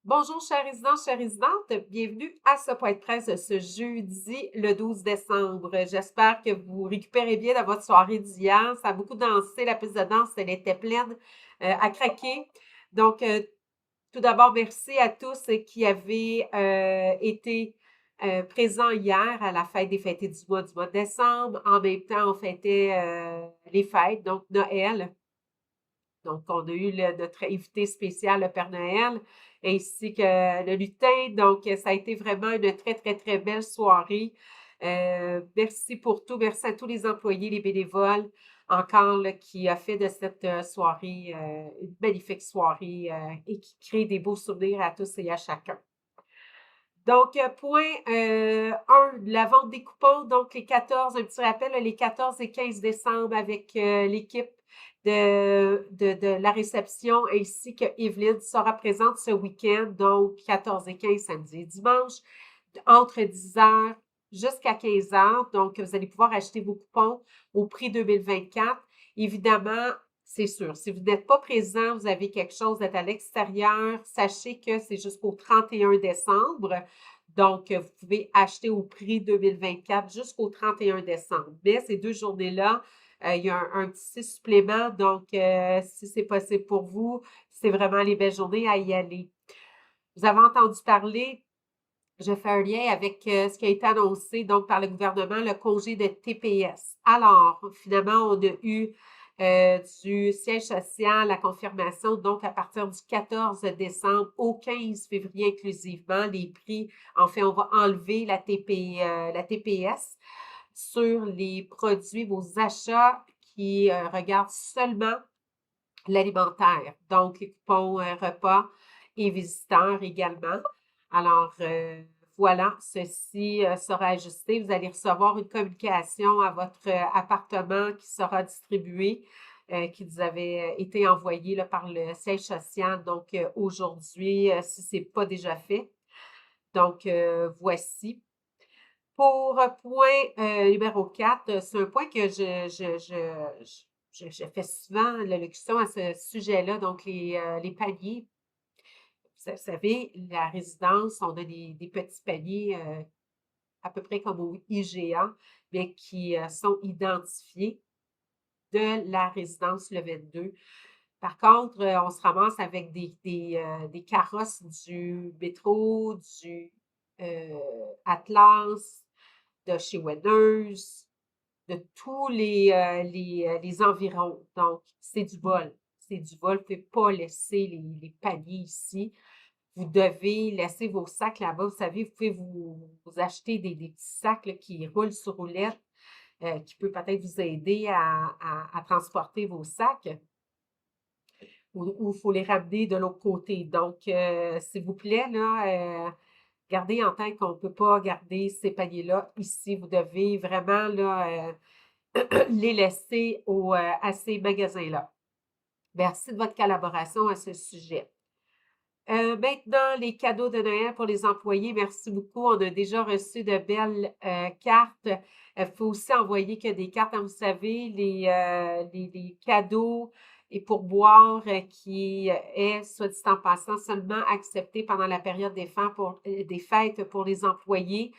Bonjour, chers résidents, chères résidentes. Bienvenue à ce point de presse de ce jeudi, le 12 décembre. J'espère que vous récupérez bien de votre soirée d'hier. Ça a beaucoup dansé. La piste de danse, elle était pleine à craquer. Donc, tout d'abord, merci à tous qui avaient été présents hier à la fête des fêtés du mois de décembre. En même temps, on fêtait les fêtes, donc Noël. Donc, on a eu notre invité spécial, le Père Noël, ainsi que le lutin. Donc, ça a été vraiment une très, très, très belle soirée. Merci pour tout. Merci à tous les employés, les bénévoles, encore, là, qui a fait de cette soirée une magnifique soirée et qui crée des beaux souvenirs à tous et à chacun. Donc, point 1, la vente des coupons. Donc, les 14, un petit rappel, les 14 et 15 décembre avec l'équipe de la réception ainsi que Evelyne sera présente ce week-end, donc 14 et 15 samedi et dimanche, entre 10 heures jusqu'à 15 heures. Donc, vous allez pouvoir acheter vos coupons au prix 2024. Évidemment, c'est sûr, si vous n'êtes pas présent, vous avez quelque chose d'être à l'extérieur, sachez que c'est jusqu'au 31 décembre. Donc, vous pouvez acheter au prix 2024 jusqu'au 31 décembre. Mais ces deux journées-là, il y a un petit supplément. Donc, si c'est possible pour vous, c'est vraiment les belles journées à y aller. Vous avez entendu parler, je fais un lien avec ce qui a été annoncé donc par le gouvernement, le congé de TPS. Alors, finalement, on a eu du siège social la confirmation, donc à partir du 14 décembre au 15 février inclusivement, les prix, en fait, on va enlever la TPS sur les produits, vos achats qui regardent seulement l'alimentaire, donc les coupons repas et visiteurs également. Alors, voilà, ceci sera ajusté. Vous allez recevoir une communication à votre appartement qui sera distribuée, qui vous avait été envoyée là, par le siège social. Donc, aujourd'hui, si ce n'est pas déjà fait. Donc, voici. Pour point numéro 4, c'est un point que je fais souvent l'allocution à ce sujet-là, donc les paniers. Vous savez, la résidence, on a des petits paniers à peu près comme au IGA, mais qui sont identifiés de la résidence le 22. Par contre, on se ramasse avec des carrosses du métro, du Atlas, de chez Winners, de tous les environs. Donc, c'est du vol. C'est du vol. Vous ne pouvez pas laisser les paniers ici. Vous devez laisser vos sacs là-bas. Vous savez, vous pouvez vous acheter des petits sacs là, qui roulent sur roulette, qui peut peut-être vous aider à transporter vos sacs ou il faut les ramener de l'autre côté. Donc, s'il vous plaît, là, gardez en tête qu'on ne peut pas garder ces paniers-là ici. Vous devez vraiment là, les laisser à ces magasins-là. Merci de votre collaboration à ce sujet. Maintenant, les cadeaux de Noël pour les employés, merci beaucoup. On a déjà reçu de belles cartes. Il faut aussi envoyer que des cartes, hein, vous savez, les cadeaux et pourboires qui est, soit dit en passant, seulement accepté pendant la période des fêtes pour les employés.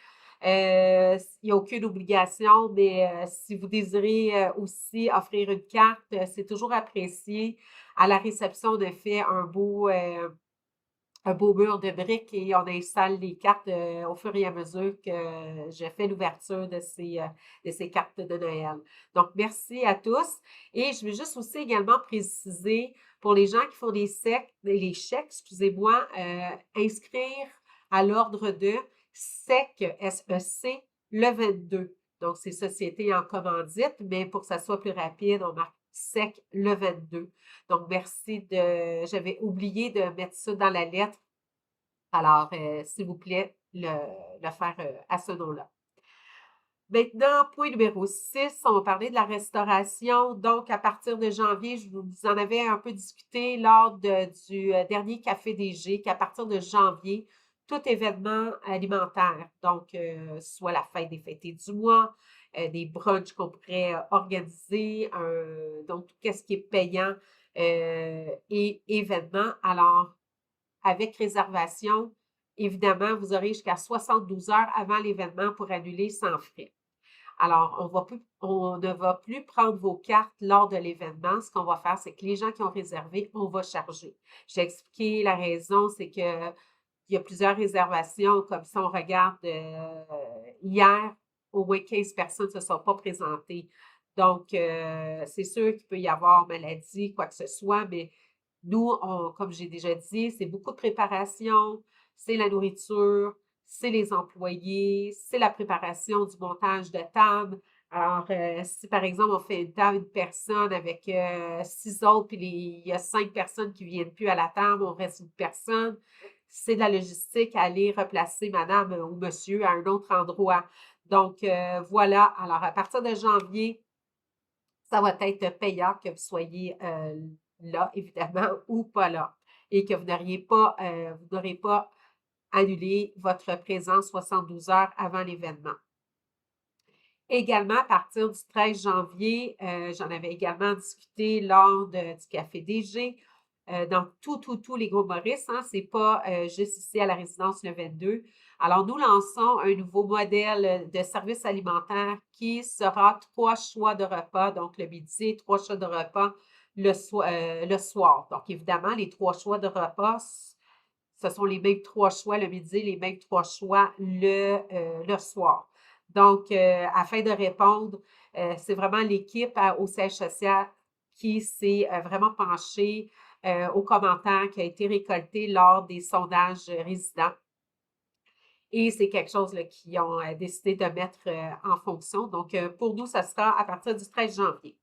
Il n'y a aucune obligation, mais si vous désirez aussi offrir une carte, c'est toujours apprécié. À la réception, on a fait un beau mur de briques et on installe les cartes au fur et à mesure que je fais l'ouverture de ces cartes de Noël. Donc, merci à tous. Et je vais juste aussi également préciser pour les gens qui font les chèques, excusez-moi, inscrire à l'ordre de SEC, SEC, le 22. Donc, c'est société en commandite, mais pour que ça soit plus rapide, on marque SEC le 22. Donc, merci j'avais oublié de mettre ça dans la lettre. Alors, s'il vous plaît, le faire à ce nom-là. Maintenant, point numéro 6, on va parler de la restauration. Donc, à partir de janvier, je vous en avais un peu discuté lors du dernier Café DG, qu'à partir de janvier, tout événement alimentaire, donc soit la fête des fêtés du mois, des brunchs qu'on pourrait organiser, donc tout ce qui est payant et événement. Alors, avec réservation, évidemment, vous aurez jusqu'à 72 heures avant l'événement pour annuler sans frais. Alors, on ne va plus prendre vos cartes lors de l'événement. Ce qu'on va faire, c'est que les gens qui ont réservé, on va charger. J'ai expliqué la raison, c'est que il y a plusieurs réservations, comme si on regarde hier, au moins 15 personnes ne se sont pas présentées. Donc, c'est sûr qu'il peut y avoir maladie, quoi que ce soit, mais nous, comme j'ai déjà dit, c'est beaucoup de préparation, c'est la nourriture, c'est les employés, c'est la préparation du montage de table. Alors, si par exemple, on fait une table, une personne avec 6 autres, puis il y a 5 personnes qui ne viennent plus à la table, on reste une personne, c'est de la logistique, aller replacer madame ou monsieur à un autre endroit. Donc, voilà. Alors, à partir de janvier, ça va être payant que vous soyez là, évidemment, ou pas là. Et que vous n'aurez pas annulé votre présence 72 heures avant l'événement. Également, à partir du 13 janvier, j'en avais également discuté lors du Café DG. Donc, tous les groupes Maurice, hein, c'est pas juste ici à la résidence le 22. Alors, nous lançons un nouveau modèle de service alimentaire qui sera 3 choix de repas, donc le midi, 3 choix de repas le soir. Donc, évidemment, les 3 choix de repas, ce sont les mêmes 3 choix le midi, les mêmes 3 choix le soir. Donc, afin de répondre, c'est vraiment l'équipe au siège social qui s'est vraiment penchée aux commentaires qui a été récolté lors des sondages résidents. Et c'est quelque chose qu'ils ont décidé de mettre en fonction. Donc, pour nous, ça sera à partir du 13 janvier.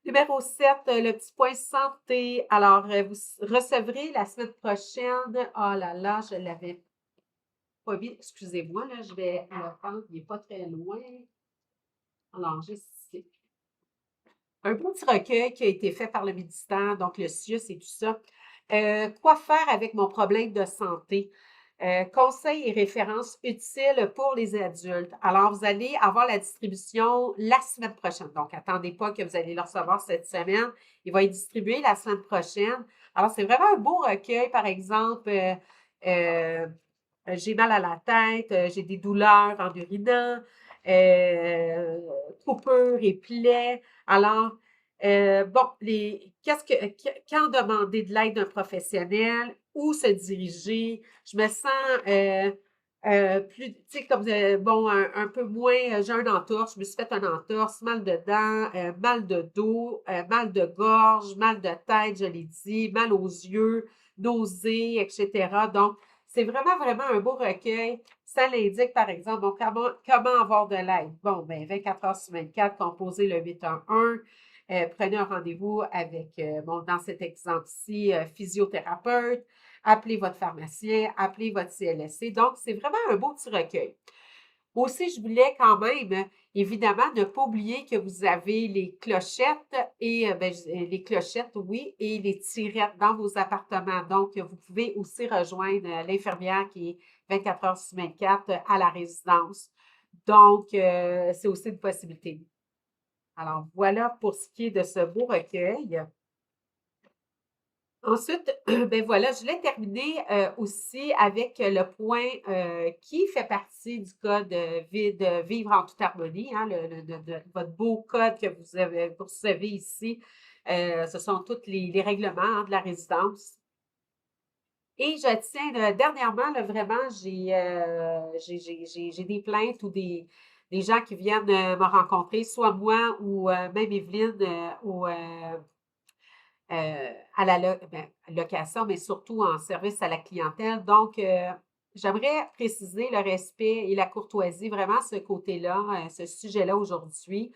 Numéro 7, le petit point santé. Alors, vous recevrez la semaine prochaine. Oh là là, je l'avais pas mis. Excusez-moi, là, je vais le prendre. Il n'est pas très loin. Alors, juste ici. Un petit recueil qui a été fait par le ministère, donc le CIUS et tout ça. Quoi faire avec mon problème de santé? Conseils et références utiles pour les adultes. Alors, vous allez avoir la distribution la semaine prochaine. Donc, attendez pas que vous allez le recevoir cette semaine. Il va être distribué la semaine prochaine. Alors, c'est vraiment un beau recueil, par exemple. J'ai mal à la tête, j'ai des douleurs en urinant, coupures et plaies. Alors, bon, quand demander de l'aide d'un professionnel, où se diriger, je me sens plus, tu sais, comme, bon, un peu moins, j'ai un entorse, je me suis fait un entorse, mal de dents, mal de dos, mal de gorge, mal de tête, je l'ai dit, mal aux yeux, nausées, etc. Donc, c'est vraiment, vraiment un beau recueil. Ça l'indique, par exemple, bon, comment avoir de l'aide? Bon, ben 24 heures sur 24, composez le 811. Prenez un rendez-vous avec, bon, dans cet exemple-ci, physiothérapeute. Appelez votre pharmacien, appelez votre CLSC. Donc, c'est vraiment un beau petit recueil. Aussi, je voulais quand même, évidemment, ne pas oublier que vous avez les clochettes et les clochettes, oui, et les tirettes dans vos appartements. Donc, vous pouvez aussi rejoindre l'infirmière qui est 24 heures sur 24 à la résidence. Donc, c'est aussi une possibilité. Alors, voilà pour ce qui est de ce beau recueil. Ensuite, ben voilà, je voulais terminer aussi avec le point qui fait partie du code de vivre en toute harmonie, hein, votre beau code que vous recevez ici. Ce sont tous les règlements hein, de la résidence. Et je tiens, dernièrement, là, vraiment, j'ai des plaintes ou des gens qui viennent me rencontrer, soit moi ou même Evelyne à la location, mais surtout en service à la clientèle. Donc, j'aimerais préciser le respect et la courtoisie, vraiment ce côté-là, ce sujet-là aujourd'hui.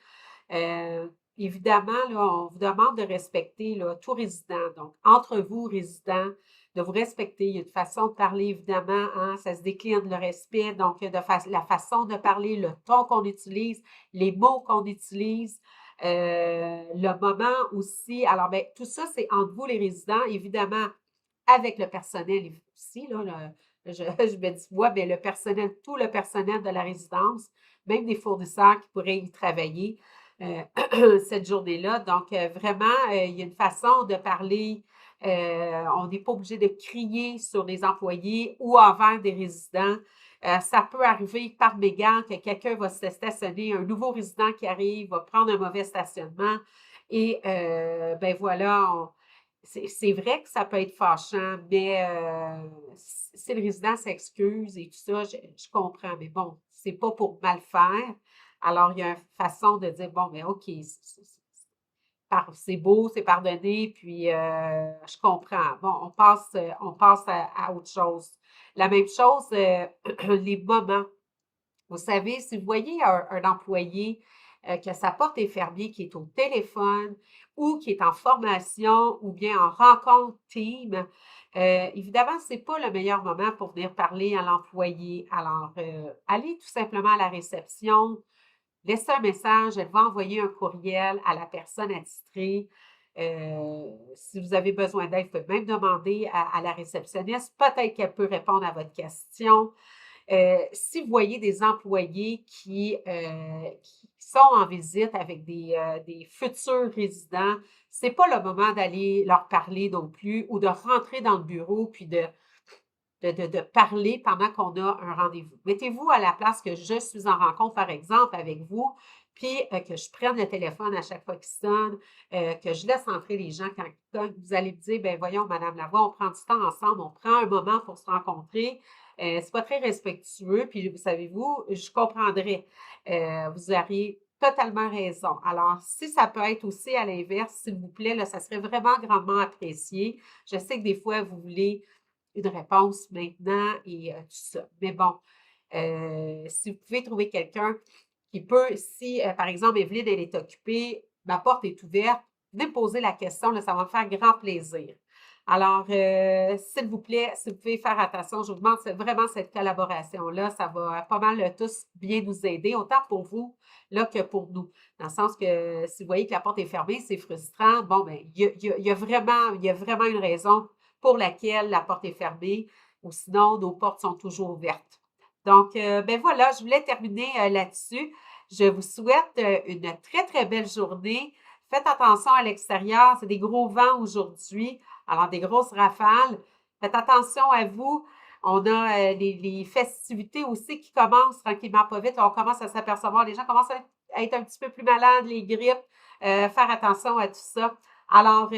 Évidemment, là, on vous demande de respecter là, tout résident. Donc, entre vous, résidents, de vous respecter. Il y a une façon de parler, évidemment, hein, ça se décline le respect. Donc, la façon de parler, le ton qu'on utilise, les mots qu'on utilise, le moment aussi. Alors, bien, tout ça, c'est entre vous, les résidents, évidemment, avec le personnel aussi. Là, je me dis, moi, bien, le personnel, tout le personnel de la résidence, même des fournisseurs qui pourraient y travailler cette journée-là. Donc, vraiment, il y a une façon de parler On n'est pas obligé de crier sur les employés ou envers des résidents. Ça peut arriver par mégarde que quelqu'un va se stationner, un nouveau résident qui arrive va prendre un mauvais stationnement et ben voilà, c'est vrai que ça peut être fâchant, mais si le résident s'excuse et tout ça, je comprends. Mais bon, c'est pas pour mal faire. Alors, il y a une façon de dire, bon, mais OK, c'est beau, c'est pardonné, puis je comprends. Bon, on passe à autre chose. La même chose, les moments. Vous savez, si vous voyez un employé que sa porte est fermée, qui est au téléphone ou qui est en formation ou bien en rencontre team, évidemment, c'est pas le meilleur moment pour venir parler à l'employé. Alors, allez tout simplement à la réception, laissez un message, elle va envoyer un courriel à la personne attitrée. Si vous avez besoin d'aide, vous pouvez même demander à la réceptionniste. Peut-être qu'elle peut répondre à votre question. Si vous voyez des employés qui sont en visite avec des futurs résidents, c'est pas le moment d'aller leur parler non plus ou de rentrer dans le bureau puis de parler pendant qu'on a un rendez-vous. Mettez-vous à la place que je suis en rencontre, par exemple, avec vous, puis que je prenne le téléphone à chaque fois qu'il sonne, que je laisse entrer les gens quand vous allez me dire, ben voyons, Madame Lavoie, on prend du temps ensemble, on prend un moment pour se rencontrer. C'est pas très respectueux, puis vous savez-vous, je comprendrais. Vous auriez totalement raison. Alors, si ça peut être aussi à l'inverse, s'il vous plaît, là, ça serait vraiment grandement apprécié. Je sais que des fois, vous voulez une réponse maintenant et tout ça. Mais bon, si vous pouvez trouver quelqu'un qui peut, si par exemple Evelyne, elle est occupée, ma porte est ouverte, venez me poser la question, là, ça va me faire grand plaisir. Alors, s'il vous plaît, si vous pouvez faire attention, je vous demande vraiment cette collaboration-là, ça va pas mal tous bien nous aider, autant pour vous là que pour nous. Dans le sens que si vous voyez que la porte est fermée, c'est frustrant. Bon, ben, il y a vraiment une raison pour laquelle la porte est fermée, ou sinon, nos portes sont toujours ouvertes. Donc, ben voilà, je voulais terminer là-dessus. Je vous souhaite une très, très belle journée. Faites attention à l'extérieur, c'est des gros vents aujourd'hui, alors des grosses rafales. Faites attention à vous. On a les festivités aussi qui commencent tranquillement pas vite. On commence à s'apercevoir, les gens commencent à être un petit peu plus malades, les grippes. Faire attention à tout ça. Alors,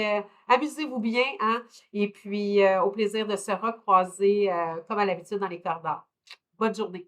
amusez-vous bien, hein? Et puis, au plaisir de se recroiser comme à l'habitude dans les corridors. Bonne journée.